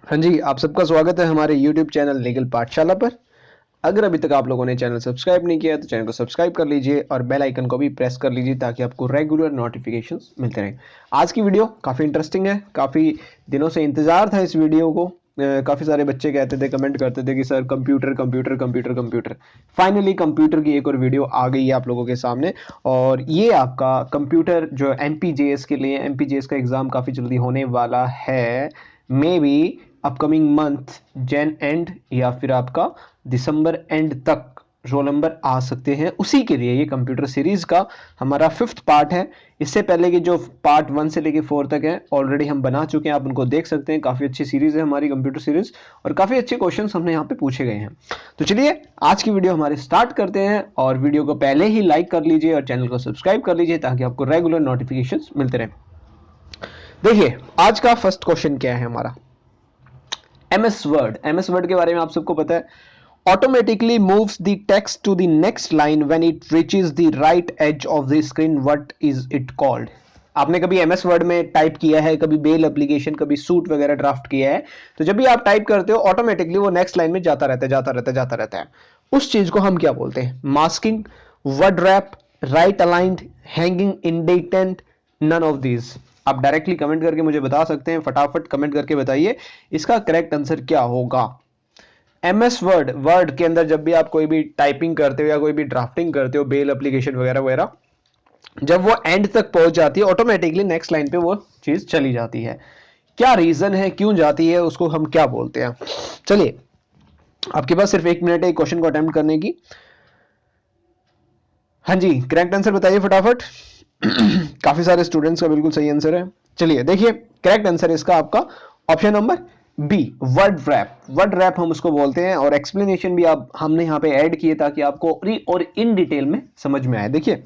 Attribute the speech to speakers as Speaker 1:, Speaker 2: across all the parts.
Speaker 1: हाँ जी, आप सबका स्वागत है हमारे YouTube चैनल लीगल पाठशाला पर। अगर अभी तक आप लोगों ने चैनल सब्सक्राइब नहीं किया है तो चैनल को सब्सक्राइब कर लीजिए और बेल आइकन को भी प्रेस कर लीजिए ताकि आपको रेगुलर नोटिफिकेशंस मिलते रहें। आज की वीडियो काफ़ी इंटरेस्टिंग है, काफ़ी दिनों से इंतज़ार था इस वीडियो को। काफ़ी सारे बच्चे कहते थे, कमेंट करते थे कि sir computer computer computer computer. Finally computer की एक और वीडियो आ गई है आप लोगों के सामने। और ये आपका कंप्यूटर जो MPJS के लिए, MPJS का एग्ज़ाम काफ़ी जल्दी होने वाला है। May be upcoming month Jain and या फिर आपका दिसंबर एंड तक रोल नंबर आ सकते हैं। उसी के लिए ये कंप्यूटर सीरीज का हमारा 5th पार्ट है। इससे पहले की जो पार्ट 1 से लेके 4 तक है ऑलरेडी हम बना चुके हैं, आप उनको देख सकते हैं। काफ़ी अच्छी सीरीज है हमारी कंप्यूटर सीरीज और काफ़ी अच्छे क्वेश्चंस हमने यहाँ पे पूछे गए हैं। तो चलिए आज की वीडियो हमारे स्टार्ट करते हैं और वीडियो को पहले ही लाइक कर लीजिए और चैनल को सब्सक्राइब कर लीजिए ताकि आपको रेगुलर नोटिफिकेशन मिलते रहे। देखिए आज का फर्स्ट क्वेश्चन क्या है हमारा। MS वर्ड के बारे में आप सबको पता है। Automatically moves the text to the next line when it reaches the right edge of the screen, what is it called. आपने कभी MS वर्ड में टाइप किया है, कभी बेल एप्लीकेशन, कभी सूट वगैरह ड्राफ्ट किया है, तो जब भी आप टाइप करते हो ऑटोमेटिकली वो नेक्स्ट लाइन में जाता रहता है जाता रहता है जाता रहता है। उस चीज को हम क्या बोलते हैं? Masking, word wrap, right aligned, hanging indent, none of these. आप डायरेक्टली कमेंट करके मुझे बता सकते हैं, फटाफट कमेंट करके बताइए इसका करेक्ट आंसर क्या होगा। MS वर्ड के अंदर जब भी आप कोई भी टाइपिंग करते हो या कोई भी ड्राफ्टिंग करते हो, बेल एप्लीकेशन वगैरह वगैरह, जब वो एंड तक पहुंच जाती है ऑटोमेटिकली नेक्स्ट लाइन पे वो चीज चली जाती है। क्या रीजन है, क्यों जाती है, उसको हम क्या बोलते हैं? चलिए आपके पास सिर्फ 1 मिनट है क्वेश्चन को अटेम्प्ट करने की। हाँ जी, करेक्ट आंसर बताइए फटाफट। काफी सारे स्टूडेंट्स का बिल्कुल सही आंसर है। चलिए देखिए, करेक्ट आंसर इसका आपका option number B, word wrap. Word wrap हम उसको बोलते हैं और एक्सप्लेनेशन भी आप हमने यहाँ पे ऐड किए ताकि आपको और इन डिटेल में समझ में आए। देखिए,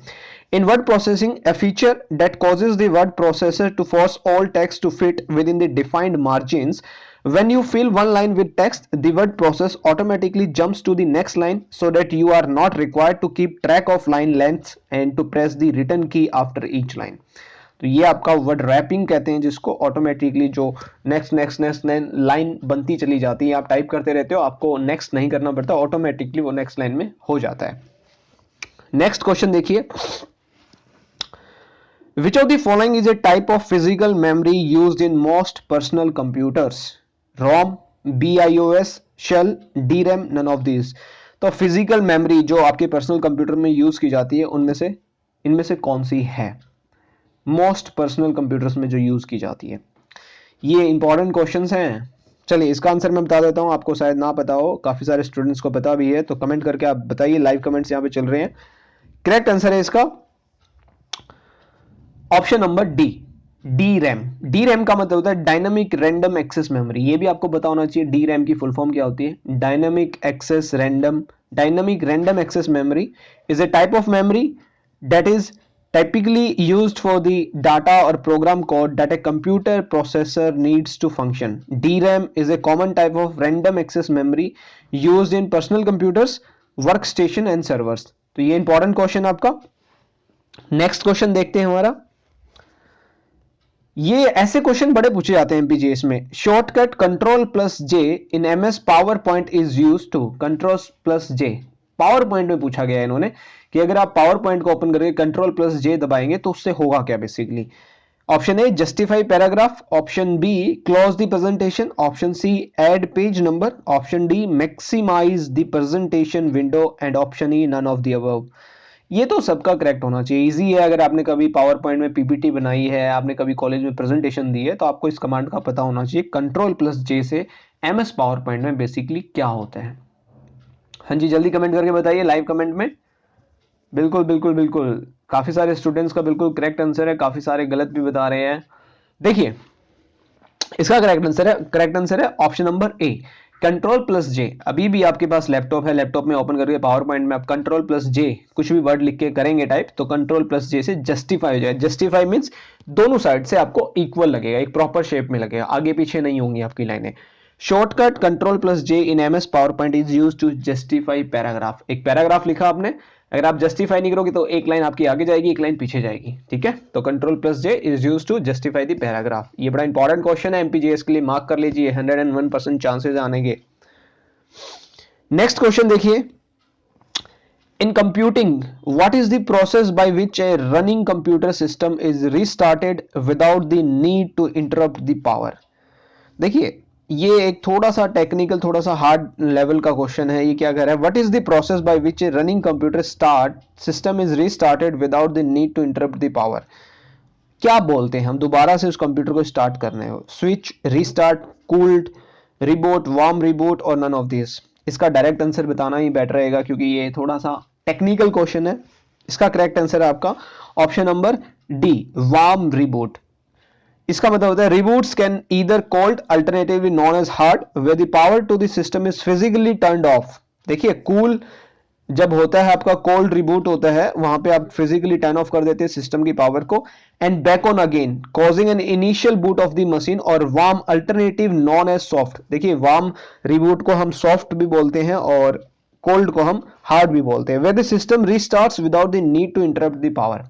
Speaker 1: in word processing, a feature that causes the word processor to force all text to fit within the defined margins. When you fill one line with text, the word process automatically jumps to the next line so that you are not required to keep track of line lengths and to press the return key after each line. तो ये आपका word wrapping कहते हैं, जिसको automatically जो next next next line बनती चली जाती है, आप टाइप करते रहते हो, आपको नेक्स्ट नहीं करना पड़ता, ऑटोमेटिकली वो नेक्स्ट लाइन में हो जाता है। नेक्स्ट क्वेश्चन देखिए, which of the following is a type of physical memory used in most personal computers? ROM, BIOS, shell, DRAM, none of these. तो फिजिकल मेमोरी जो आपके पर्सनल कंप्यूटर में यूज की जाती है उनमें से इनमें से कौन सी है? मोस्ट पर्सनल कंप्यूटर्स में जो यूज की जाती है। ये इंपॉर्टेंट क्वेश्चंस हैं। चलिए इसका आंसर मैं बता देता हूं, आपको शायद ना पता हो, काफी सारे स्टूडेंट्स को पता भी है, तो कमेंट करके आप बताइए, लाइव कमेंट्स यहाँ पे चल रहे हैं। करेक्ट आंसर है इसका option number D, D RAM. D RAM का मतलब होता है डायनामिक रैंडम एक्सेस मेमोरी। ये भी आपको पता होना चाहिए डी रैम की फुल फॉर्म क्या होती है। Dynamic random access memory is a type of memory that is typically used for the data or program code that a computer processor needs to function. DRAM is a common type of random access memory used in personal computers, workstation and servers. तो ये important question आपका। Next question देखते हैं हमारा। ये ऐसे question बड़े पूछे जाते हैं एमपीजीएस में। Shortcut control plus J in MS PowerPoint is use to, control plus J PowerPoint में पूछा गया है इन्होंने कि अगर आप पावर पॉइंट को ओपन करके कंट्रोल प्लस जे दबाएंगे तो उससे होगा क्या basically. Option A justify paragraph, option B close the presentation, option C add page number, option D maximize the presentation window and option E none of the above. ये तो सबका correct होना चाहिए, इजी है। अगर आपने कभी पावर पॉइंट में पीपीटी बनाई है, आपने कभी कॉलेज में प्रेजेंटेशन दी है, तो आपको इस कमांड का पता होना चाहिए कंट्रोल प्लस जे से एमएस पावर पॉइंट में बेसिकली क्या होता है। हाँ जी, जल्दी कमेंट करके बताइए लाइव कमेंट में। बिल्कुल बिल्कुल बिल्कुल, काफी सारे स्टूडेंट्स का बिल्कुल करेक्ट आंसर है, काफी सारे गलत भी बता रहे हैं। देखिए इसका करेक्ट आंसर है option number A, control plus J. अभी भी आपके पास लैपटॉप है, लैपटॉप में ओपन करके पावर पॉइंट में आप कंट्रोल प्लस जे कुछ भी वर्ड लिख के करेंगे टाइप, तो कंट्रोल प्लस जे से जस्टिफाई हो जाए। जस्टिफाई मींस दोनों साइड से आपको इक्वल लगेगा, एक प्रॉपर शेप में लगेगा, आगे पीछे नहीं होंगी आपकी लाइनें। Shortcut control plus J in MS PowerPoint is use to justify paragraph. एक पैराग्राफ लिखा आपने, अगर आप जस्टिफाई नहीं करोगे तो एक लाइन आपकी आगे जाएगी, एक लाइन पीछे जाएगी, ठीक है। तो control plus J is used to justify the paragraph. ये बड़ा इंपॉर्टेंट क्वेश्चन है एमपीजीएस के लिए, मार्क कर लीजिए, 101% चांसेस आने के। नेक्स्ट क्वेश्चन देखिए, in computing what is the process by which a running computer system is restarted without the need to interrupt the power। देखिए ये एक थोड़ा सा टेक्निकल, थोड़ा सा हार्ड लेवल का क्वेश्चन है। ये क्या कह रहा है, what is the process by which a running computer start system is restarted without the need to interrupt the power. क्या बोलते हैं हम दोबारा से उस कंप्यूटर को स्टार्ट करने हो, switch, restart, cooled, reboot, warm reboot और नन ऑफ दिस। इसका डायरेक्ट आंसर बताना ही बेटर रहेगा क्योंकि ये थोड़ा सा टेक्निकल क्वेश्चन है। इसका करेक्ट आंसर है आपका option number D, warm reboot. इसका मतलब होता है reboots can either called alternatively known as hard where the power to the system is physically turned off. देखिए कूल जब होता है आपका, कोल्ड रिबूट होता है, वहां पे आप फिजिकली टर्न ऑफ कर देते हैं सिस्टम की पावर को, and back on again causing an initial boot of the machine, और warm alternative known as soft. देखिए वार्म रिबूट को हम सॉफ्ट भी बोलते हैं और कोल्ड को हम हार्ड भी बोलते हैं। Where the system restarts without the need to interrupt the power.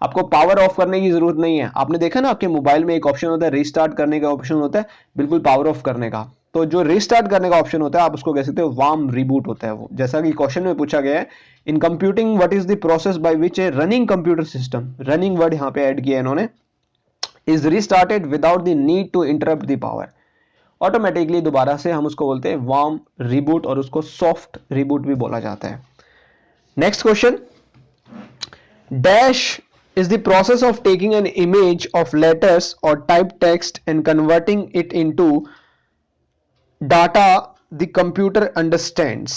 Speaker 1: आपको पावर ऑफ करने की जरूरत नहीं है। आपने देखा ना आपके मोबाइल में एक ऑप्शन होता है रीस्टार्ट करने का, ऑप्शन होता है बिल्कुल पावर ऑफ करने का। तो जो रीस्टार्ट करने का ऑप्शन होता है आप उसको कह सकते हो वार्म रिबूट होता है वो। जैसा कि क्वेश्चन में पूछा गया है, in computing what is the process by which a running computer system, running word यहां पे ऐड किया इन्होंने, is restarted without the need to interrupt the power. Automatically दोबारा से हम उसको बोलते हैं वार्म रिबूट और उसको सॉफ्ट रिबूट भी बोला जाता है। Next question, dash is the process of taking an image of letters or typed text and converting it into data the computer understands।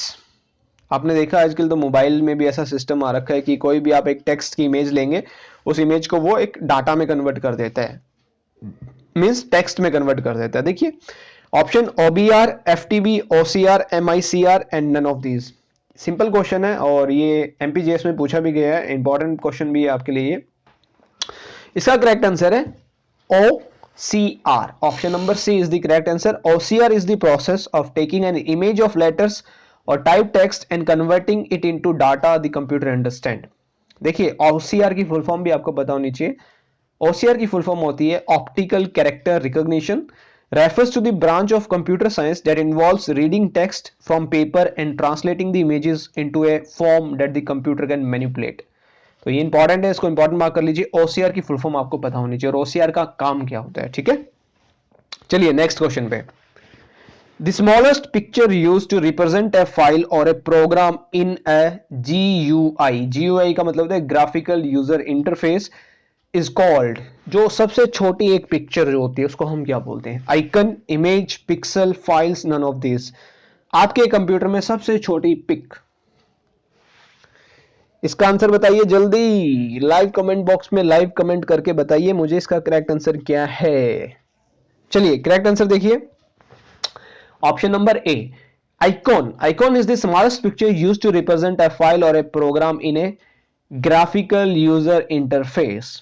Speaker 1: आपने देखा आजकल तो मोबाइल में भी ऐसा सिस्टम आ रखा है कि कोई भी आप एक टेक्स्ट की इमेज लेंगे, उस इमेज को वो एक डाटा में कन्वर्ट कर देता है, मींस टेक्स्ट में कन्वर्ट कर देता है। देखिए option OBR, FTB, OCR, MICR and none of these. Simple question है और ये एमपीजीएस में पूछा भी गया है, इंपॉर्टेंट क्वेश्चन भी है आपके लिए। इसका करेक्ट आंसर है OCR, option number C is the correct answer. OCR is the process of taking an image of letters or typed text and converting it into data the computer understand. देखिए OCR की full form भी आपको पता होनी चाहिए। OCR की full form होती है optical character recognition, refers to the branch of computer science that involves reading text from paper and translating the images into a form that the computer can manipulate। तो ये important है, इसको important mark कर लीजिए। OCR की full form आपको पता होनी चाहिए और OCR का काम क्या होता है, ठीक है। चलिए नेक्स्ट क्वेश्चन पे, the smallest picture used to represent a file और a program in a GUI। GUI का मतलब होता है graphical user interface, is called, जो सबसे छोटी एक पिक्चर जो होती है उसको हम क्या बोलते हैं, icon, image, pixel, files, none of this. आपके कंप्यूटर में सबसे छोटी पिक, इसका आंसर बताइए जल्दी, लाइव कमेंट बॉक्स में लाइव कमेंट करके बताइए मुझे इसका करेक्ट आंसर क्या है। चलिए करेक्ट आंसर देखिए, option number A, icon. Icon is the smallest picture used to represent a file और a program in a graphical user interface.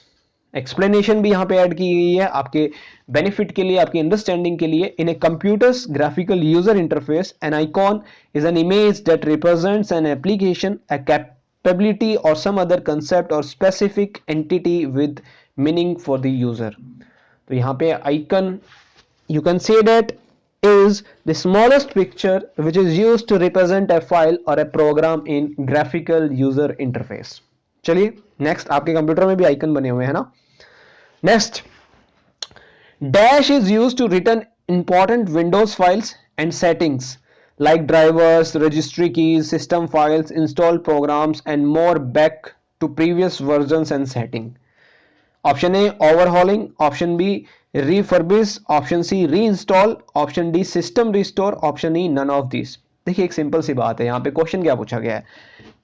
Speaker 1: Explanation भी यहां पे ऐड की गई है आपके बेनिफिट के लिए, आपकी अंडरस्टैंडिंग के लिए। In a computers graphical user interface an icon is an image that represents an application, a capability or some other concept or specific entity with meaning for the user. तो यहां पे icon you can say that is the smallest picture which is used to represent a file or a program in graphical user interface। चलिए next, आपके computer में भी icon बने हुए हैं ना। Next, dash is used to return important Windows files and settings like drivers, registry keys, system files, installed programs and more back to previous versions and setting। Option A overhauling, option B refurbish, option C reinstall, option D system restore, option E none of this. देखिए एक simple सी बात है, यहाँ पे question क्या पूछा गया है,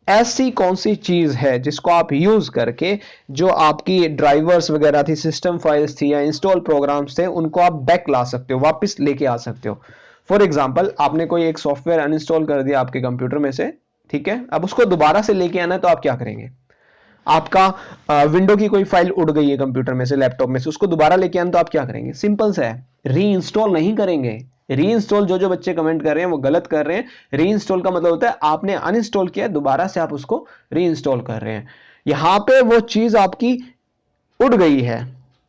Speaker 1: ऐसी कौन सी चीज है जिसको आप यूज करके जो आपकी ड्राइवर्स वगैरह थी, सिस्टम फाइल्स थी या इंस्टॉल प्रोग्राम्स थे, उनको आप बैक ला सकते हो, वापस लेके आ सकते हो। फॉर एग्जाम्पल आपने कोई एक सॉफ्टवेयर अनइंस्टॉल कर दिया आपके कंप्यूटर में से, ठीक है, अब उसको दोबारा से लेके आना है तो आप क्या करेंगे, आपका विंडो की कोई फाइल उड़ गई है कंप्यूटर में से, लैपटॉप में से, उसको दोबारा लेके आना तो आप क्या करेंगे, सिंपल सा है, री इंस्टॉल नहीं करेंगे, रीइंस्टॉल जो जो बच्चे कमेंट कर रहे हैं वो गलत कर रहे हैं। रीइंस्टॉल का मतलब होता है आपने अनइंस्टॉल किया, दोबारा से आप उसको रीइंस्टॉल कर रहे हैं। यहां पे वो चीज आपकी उड़ गई है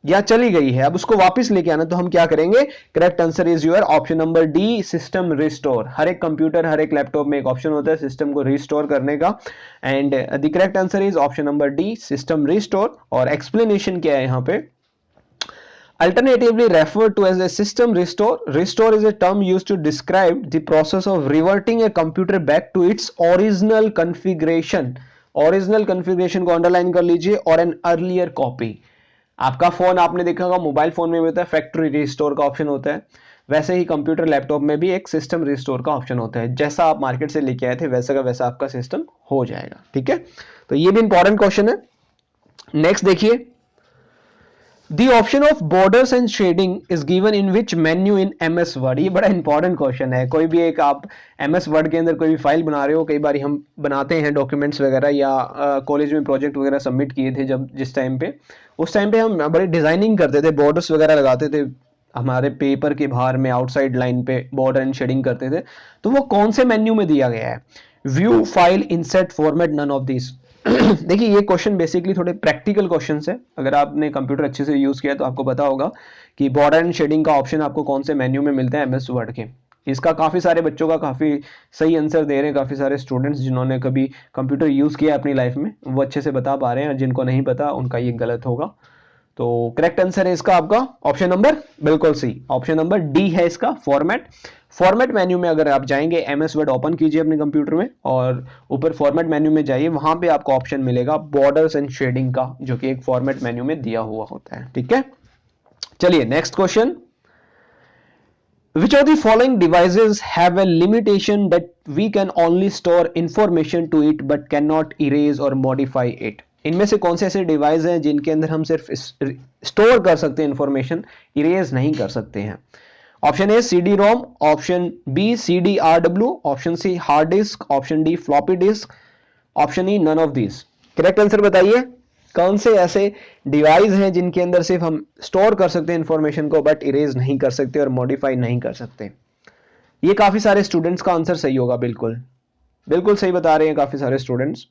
Speaker 1: या चली गई है, अब उसको वापस लेके आना, तो हम क्या करेंगे? Correct answer is your option number D, system restore. हर एक कंप्यूटर, हर एक लैपटॉप में एक ऑप्शन होता है सिस्टम को रिस्टोर करने का, and the correct answer is option number D, system restore. और एक्सप्लेनेशन क्या है यहाँ पे? Alternatively referred to as a system restore. Restore is a term used to describe the process of reverting a computer back to its original configuration. Original configuration को underline कर लीजिए, और an earlier copy. आपका phone आपने देखा होगा, mobile phone में भी होता है फैक्ट्री रिस्टोर का ऑप्शन होता है, वैसे ही कंप्यूटर लैपटॉप में भी एक सिस्टम रिस्टोर का ऑप्शन होता है। जैसा आप मार्केट से लेके आए थे वैसा का वैसा आपका सिस्टम हो जाएगा। ठीक है, तो ये भी इंपॉर्टेंट क्वेश्चन है। नेक्स्ट देखिए, The option of borders and shading is given in which menu in MS Word? ये बड़ा इंपॉर्टेंट क्वेश्चन है। कोई भी एक आप MS Word के अंदर कोई भी फाइल बना रहे हो, कई बार हम बनाते हैं डॉक्यूमेंट्स वगैरह, या कॉलेज में प्रोजेक्ट वगैरह सबमिट किए थे जब जिस टाइम पे, उस टाइम पे हम बड़ी डिजाइनिंग करते थे, बॉर्डर्स वगैरह लगाते थे हमारे पेपर के बाहर में, आउटसाइड लाइन पे बॉर्डर एंड शेडिंग करते थे। तो वो कौन से मेन्यू में दिया गया है? View, file, insert, format, none of this. देखिए ये क्वेश्चन बेसिकली थोड़े प्रैक्टिकल क्वेश्चंस है। अगर आपने कंप्यूटर अच्छे से यूज किया तो आपको पता होगा कि बॉर्डर एंड शेडिंग का ऑप्शन आपको कौन से मेन्यू में मिलता है एमएस वर्ड के। इसका काफी सारे बच्चों का काफी सही आंसर दे रहे हैं, काफी सारे स्टूडेंट्स जिन्होंने कभी कंप्यूटर यूज किया अपनी लाइफ में वो अच्छे से बता पा रहे हैं, और जिनको नहीं पता उनका ये गलत होगा। तो करेक्ट आंसर है इसका आपका ऑप्शन नंबर बिल्कुल सी, ऑप्शन नंबर डी है इसका, फॉर्मेट। फॉर्मेट मेन्यू में अगर आप जाएंगे, एमएस वर्ड ओपन कीजिए अपने कंप्यूटर में और ऊपर फॉर्मेट मेन्यू में जाइए, वहां पे आपको ऑप्शन मिलेगा बॉर्डर्स एंड शेडिंग का, जो कि एक फॉर्मेट मेन्यू में दिया हुआ होता है। ठीक है, चलिए next question. Which of the following devices have a limitation that we can only store information to it but cannot erase or modify it? इनमें से कौन से ऐसे डिवाइस हैं जिनके अंदर हम सिर्फ स्टोर कर सकते हैं इंफॉर्मेशन, इरेज नहीं कर सकते हैं? Option A C D ROM, option B C D R W, option C hard disk, option D floppy disk, option E none of this. Correct answer बताइए, कौन से ऐसे डिवाइस हैं जिनके अंदर सिर्फ हम स्टोर कर सकते हैं इंफॉर्मेशन को बट इरेज नहीं कर सकते और मॉडिफाई नहीं कर सकते? ये काफी सारे स्टूडेंट्स का आंसर सही होगा, बिल्कुल बिल्कुल सही बता रहे हैं काफी सारे स्टूडेंट्स।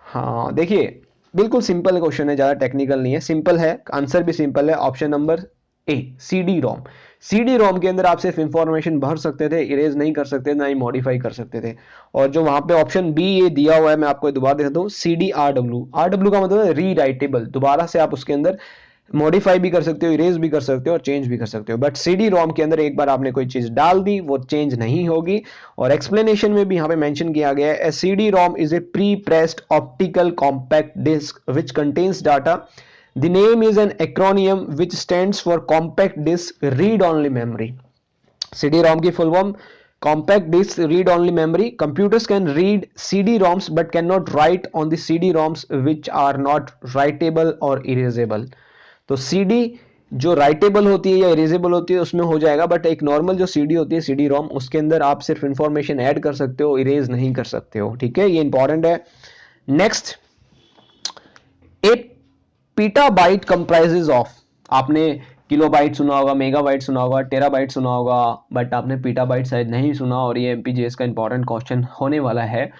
Speaker 1: हाँ देखिए, बिल्कुल सिंपल क्वेश्चन है, ज्यादा टेक्निकल नहीं है, सिंपल है, आंसर भी सिंपल है। Option number A C D ROM. C D ROM के अंदर आप सिर्फ इंफॉर्मेशन भर सकते थे, इरेज नहीं कर सकते, ना ही मॉडिफाई कर सकते थे। और जो वहां पे ऑप्शन बी ये दिया हुआ है, मैं आपको दोबारा देता हूँ, C D R W. R W का मतलब है रीराइटेबल, दोबारा से आप उसके अंदर मॉडिफाई भी कर सकते हो, इरेज भी कर सकते हो और चेंज भी कर सकते हो। बट सीडी रोम के अंदर एक बार आपने कोई चीज डाल दी वो चेंज नहीं होगी। और एक्सप्लेनेशन में भी यहाँ पे मेंशन किया गया है, CD ROM is a pre pressed optical compact disc which contains data. The name is an acronym which stands for Compact Disk Read Only Memory. CD-ROM की full form Compact Disk Read Only Memory. Computers can read CD-ROMs but cannot write on the CD-ROMs which are not writable or erasable. तो CD जो writable होती है या erasable होती है उसमें हो जाएगा, बट एक नॉर्मल जो सीडी होती है सीडी रोम, उसके अंदर आप सिर्फ इंफॉर्मेशन ऐड कर सकते हो, इरेज नहीं कर सकते हो। ठीक है, ये इंपॉर्टेंट है। नेक्स्ट, एक पीटाबाइट कंप्राइजेज ऑफ, आपने किलोबाइट सुना होगा, मेगाबाइट सुना होगा, टेराबाइट सुना होगा, बट आपने पीटाबाइट शायद नहीं सुना, और ये एमपीजीएस का इंपॉर्टेंट क्वेश्चन होने वाला है।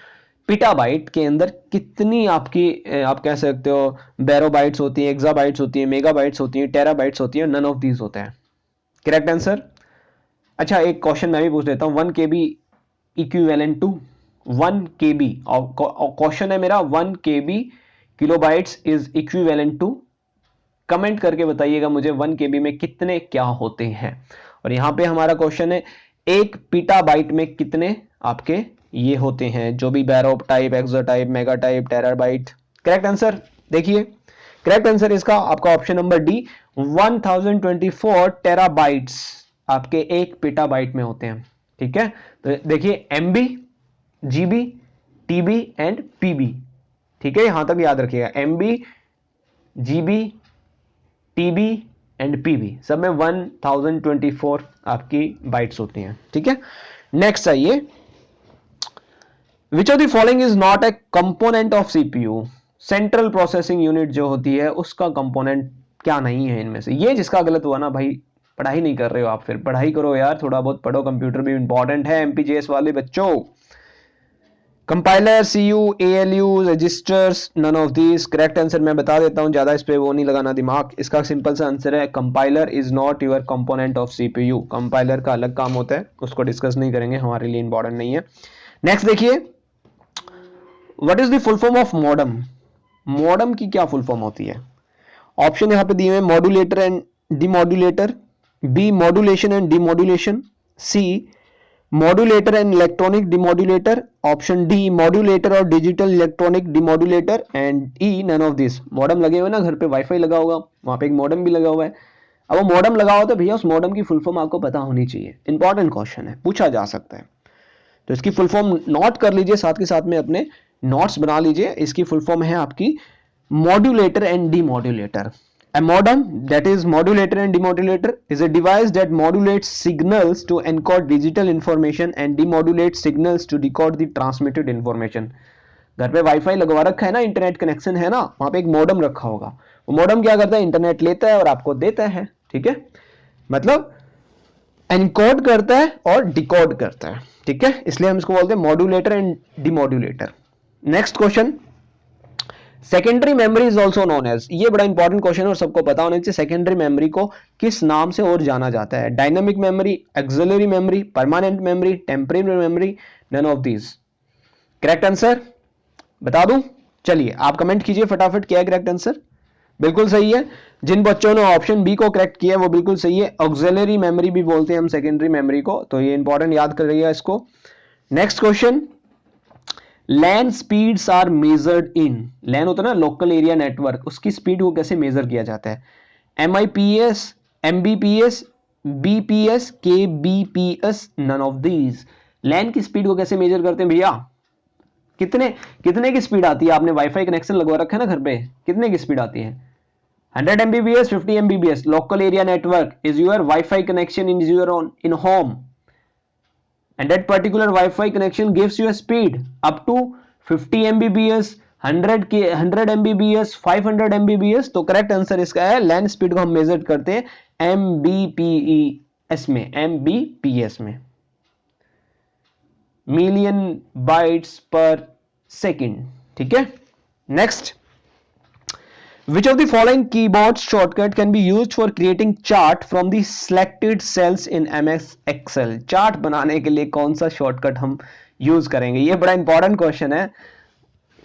Speaker 1: पीटाबाइट के अंदर कितनी आपकी आप कह सकते हो बैरोबाइट्स होती हैं, एक्साबाइट्स होती हैं, मेगाबाइट्स होती हैं, टेराबाइट्स होती हैं, नन ऑफ दीज होता है। Correct answer. अच्छा एक क्वेश्चन मैं भी पूछ लेता हूँ, 1 KB equivalent to 1 KB, question है मेरा 1 KB kilobytes is equivalent to, comment करके बताइएगा मुझे 1 KB में कितने क्या होते हैं। और यहां पे हमारा क्वेश्चन है, एक पीटाबाइट में कितने आपके ये होते हैं, जो भी बैरो टाइप, exabyte, megabyte, terabyte. Correct answer देखिए, करेक्ट आंसर इसका आपका ऑप्शन नंबर डी, 1024 टेराबाइट्स आपके एक पीटाबाइट में होते हैं। ठीक है, तो देखिए MB, GB, TB and PB. ठीक है, यहां तक याद रखिएगा, MB, GB, TB and PB, सब में 1024 आपकी बाइट्स होती हैं। ठीक है, नेक्स्ट आइए, which of the following is not a component of CPU? Central processing unit जो होती है उसका कंपोनेंट क्या नहीं है इनमें से? ये जिसका गलत हुआ ना भाई, पढ़ाई नहीं कर रहे हो आप, फिर पढ़ाई करो यार, थोड़ा बहुत पढ़ो, कंप्यूटर भी इंपॉर्टेंट है एमपीजेएस वाले बच्चों। Compiler, CU, ALU, registers, none of these. Correct answer मैं बता देता हूं, ज्यादा इस पे वो नहीं लगाना दिमाग। इसका सिंपल सा आंसर है compiler is not your component of CPU. Compiler का अलग काम होता है, उसको डिस्कस नहीं करेंगे, हमारे लिए इंपॉर्टेंट नहीं है। नेक्स्ट देखिए, what is the full form of modem. Modem की क्या फुल फॉर्म होती है? ऑप्शन यहां पे दिए हुए, modulator and demodulator, B modulation and demodulation, C modulator and electronic demodulator, option D modulator और digital electronic demodulator, and E none of this. Modem लगे हुए ना घर पे, वाईफाई लगा होगा, वहां पे एक मॉडम भी लगा हुआ है। अब वो मॉडम लगा हो तो भैया उस मॉडम की फुल फॉर्म आपको पता होनी चाहिए, इंपॉर्टेंट क्वेश्चन है, पूछा जा सकता है। तो इसकी फुल फॉर्म नोट कर लीजिए, साथ के साथ में अपने नोट्स बना लीजिए। इसकी फुल फॉर्म है आपकी modulator and demodulator. A modem, that is modulator and demodulator, is a device that modulates signals to encode digital information and demodulates signals to decode the transmitted information. घर पे wifi लगवा रखा है ना, internet connection है ना, वहां पे एक मॉडम रखा होगा। वो मॉडम क्या करता है, इंटरनेट लेता है और आपको देता है, ठीक है, मतलब एनकोड करता है और डिकोड करता है, ठीक है, इसलिए हम इसको बोलते हैं modulator and demodulator. Next question, secondary memory is also known as, ये बड़ा इंपॉर्टेंट क्वेश्चन है और सबको पता होना चाहिए, सेकेंडरी मेमोरी को किस नाम से और जाना जाता है? Dynamic memory, auxiliary memory, permanent memory, temporary memory, none of these. Correct answer बता दूं? चलिए आप कमेंट कीजिए फटाफट, क्या है करेक्ट आंसर? बिल्कुल सही है, जिन बच्चों ने ऑप्शन बी को करेक्ट किया वो बिल्कुल सही है। ऑक्सिलरी मेमोरी भी बोलते हैं हम सेकेंडरी मेमोरी को, तो ये इंपॉर्टेंट याद कर रहिएगा इसको। Next question, LAN speeds are measured in, LAN होता है ना लोकल एरिया नेटवर्क, उसकी स्पीड को कैसे मेजर किया जाता है? MIPS, MBPS, BPS, KBPS, none of these. LAN की स्पीड को कैसे मेजर करते हैं भैया? कितने कितने की स्पीड आती है? आपने वाईफाई कनेक्शन लगवा रखा है ना घर पे, कितने की स्पीड आती है? 100 Mbps, 50 Mbps। local area network is your Wi-Fi connection in your own in home, and that particular Wi-Fi connection gives you a speed up to 50 Mbps, 100 Mbps, 500 Mbps। तो करेक्ट आंसर इसका है, लैन speed को हम major करते हैं MBPS में, MBPS में, million bytes पर सेकेंड, ठीक है। Next, which of the following keyboard shortcut can be used for creating chart from the selected cells in MS Excel? Chart बनाने के लिए कौन सा शॉर्टकट हम यूज करेंगे? ये बड़ा इंपॉर्टेंट क्वेश्चन है।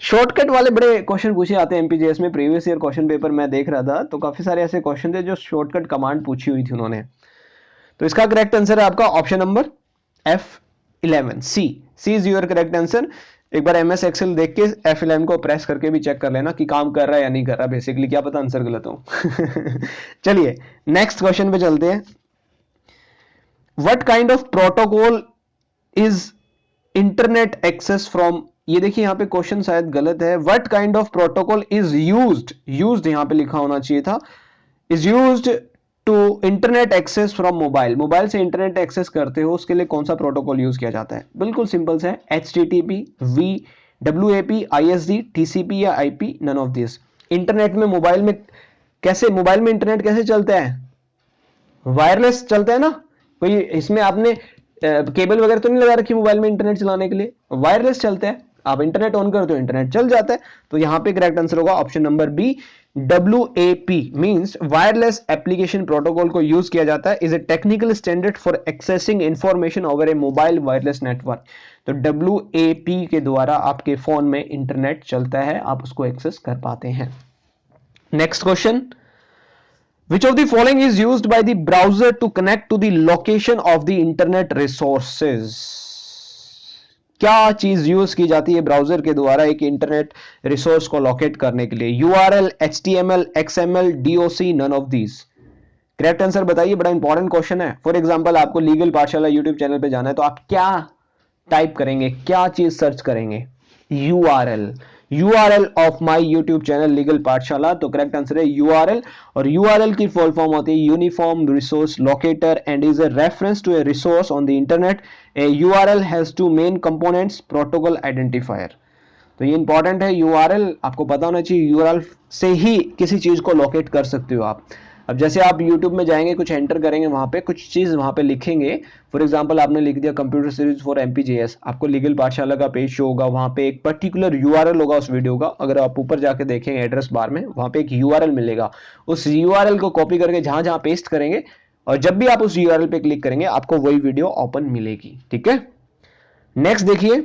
Speaker 1: शॉर्टकट वाले बड़े क्वेश्चन पूछे जाते हैं एमपीजेएस में। प्रीवियस ईयर क्वेश्चन पेपर मैं देख रहा था तो काफी सारे ऐसे क्वेश्चन थे जो शॉर्टकट कमांड पूछी हुई थी उन्होंने। तो इसका करेक्ट आंसर है आपका option number F11, C is your correct answer. एक बार MS Excel देख के F11 को प्रेस करके भी चेक कर लेना कि काम कर रहा है या नहीं कर रहा, बेसिकली क्या पता आंसर गलत हो। चलिए नेक्स्ट क्वेश्चन पे चलते हैं। What kind of protocol is internet access from, ये देखिए यहाँ पे क्वेश्चन शायद गलत है। What kind of protocol is used यहाँ पे लिखा होना चाहिए था, is used to internet access from mobile. Mobile से इंटरनेट एक्सेस करते हो उसके लिए कौन सा प्रोटोकॉल यूज किया जाता है? बिल्कुल सिंपल से है, HTTP, WAP, ISD, TCP या IP, none of this. Internet में मोबाइल में कैसे, मोबाइल में इंटरनेट कैसे चलता है? वायरलेस चलता है ना, कोई इसमें आपने केबल वगैरह तो नहीं लगा रखी मोबाइल में इंटरनेट चलाने के लिए, वायरलेस चलता है। आप इंटरनेट ऑन करते हो इंटरनेट चल जाता है। तो यहां पे करेक्ट आंसर होगा option number B, WAP means wireless application protocol को यूज किया जाता है, is a technical standard for accessing information over a mobile wireless network. तो WAP के द्वारा आपके फोन में इंटरनेट चलता है, आप उसको एक्सेस कर पाते हैं। Next question, which of the following is used by the browser to connect to the location of the internet resources? क्या चीज यूज की जाती है ब्राउजर के द्वारा एक इंटरनेट रिसोर्स को लोकेट करने के लिए? URL, HTML, XML, DOC, none of these. Correct answer बताइए, बड़ा इंपॉर्टेंट क्वेश्चन है। फॉर एग्जांपल आपको लीगल पाठशाला यूट्यूब चैनल पे जाना है तो आप क्या टाइप करेंगे, क्या चीज सर्च करेंगे? URL of my YouTube channel Legal Pathshala. तो करेक्ट आंसर है URL, और URL की फुल फॉर्म होती है uniform resource locator and is a reference to a resource on the internet. A URL has two main components, protocol identifier. तो ये important है, URL आपको पता होना चाहिए, URL से ही किसी चीज को लोकेट कर सकते हो आप। अब जैसे आप YouTube में जाएंगे, कुछ एंटर करेंगे, वहाँ पे कुछ चीज़ वहाँ पे लिखेंगे। फॉर एग्जांपल आपने लिख दिया कंप्यूटर सीरीज फॉर MPJS, आपको लीगल पाठशाला का पेज शो होगा, वहाँ पे एक पर्टिकुलर URL होगा उस वीडियो का। अगर आप ऊपर जाके देखेंगे एड्रेस बार में, वहाँ पे एक URL मिलेगा, उस URL को कॉपी करके जहाँ जहाँ पेस्ट करेंगे और जब भी आप उस URL पे क्लिक करेंगे आपको वही वीडियो ओपन मिलेगी। ठीक है, नेक्स्ट देखिए,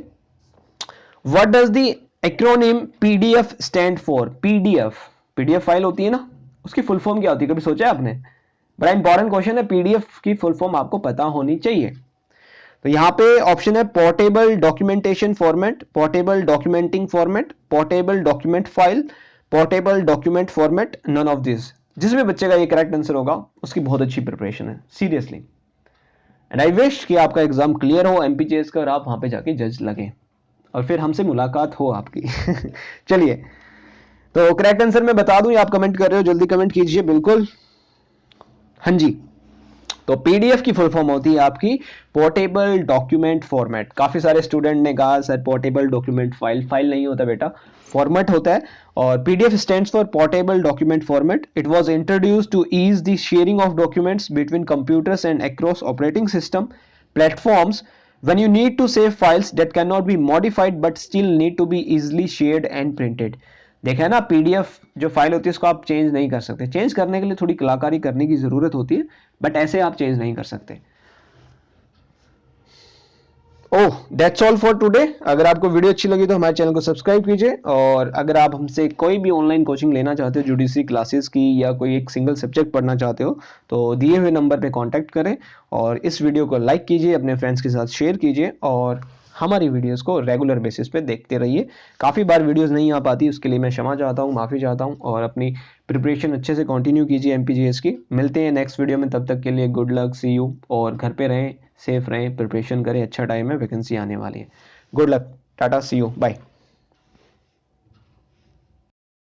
Speaker 1: what does the acronym PDF stand for? PDF file होती है ना, उसकी फुल फॉर्म क्या होती है, कभी सोचा है आपने? बड़ा इंपॉर्टेंट क्वेश्चन है, PDF की फुल फॉर्म आपको पता होनी चाहिए। तो यहाँ पे ऑप्शन है portable documentation format, portable documenting format, portable document file, portable document format, none of this. जिस भी बच्चे का ये करेक्ट आंसर होगा उसकी बहुत अच्छी प्रिपरेशन है, सीरियसली। एंड आई विश कि आपका एग्जाम क्लियर हो MPJS का और आप वहां पे जाके जज लगे और फिर हमसे मुलाकात हो आपकी। चलिए, तो करेक्ट आंसर मैं बता दूं या आप कमेंट कर रहे हो? जल्दी कमेंट कीजिए, बिल्कुल। हाँ जी, तो PDF की फुल फॉर्म होती है आपकी पोर्टेबल डॉक्यूमेंट फॉर्मेट। काफी सारे स्टूडेंट ने कहा sir portable document file, file नहीं होता बेटा, फॉर्मेट होता है। और PDF stands for portable document format. It was introduced to ease the sharing of documents between computers and across operating system platforms when you need to save files that cannot be modified but still need to be easily shared and printed। देखा है ना, PDF जो file होती है उसको आप change नहीं कर सकते, चेंज करने के लिए थोड़ी कलाकारी करने की जरूरत होती है, बट ऐसे आप चेंज नहीं कर सकते। ओह, दैट्स ऑल फॉर टुडे। अगर आपको वीडियो अच्छी लगी तो हमारे चैनल को सब्सक्राइब कीजिए, और अगर आप हमसे कोई भी ऑनलाइन कोचिंग लेना चाहते हो, जुडिशरी क्लासेस की, या कोई एक सिंगल सब्जेक्ट पढ़ना चाहते हो, तो दिए हुए नंबर पे कांटेक्ट करें। और इस वीडियो को लाइक कीजिए, अपने फ्रेंड्स के साथ शेयर कीजिए, और हमारी वीडियोस को रेगुलर बेसिस पे देखते रहिए। काफ़ी बार वीडियोस नहीं आ पाती, उसके लिए मैं क्षमा चाहता हूँ, माफ़ी चाहता हूँ, और अपनी प्रिपरेशन अच्छे से कंटिन्यू कीजिए MPJS की। मिलते हैं नेक्स्ट वीडियो में, तब तक के लिए गुड लक, सी यू, और घर पे रहें, सेफ रहें, प्रिपरेशन करें, अच्छा टाइम है, वैकेंसी आने वाली है। Good luck, tata, see you, bye.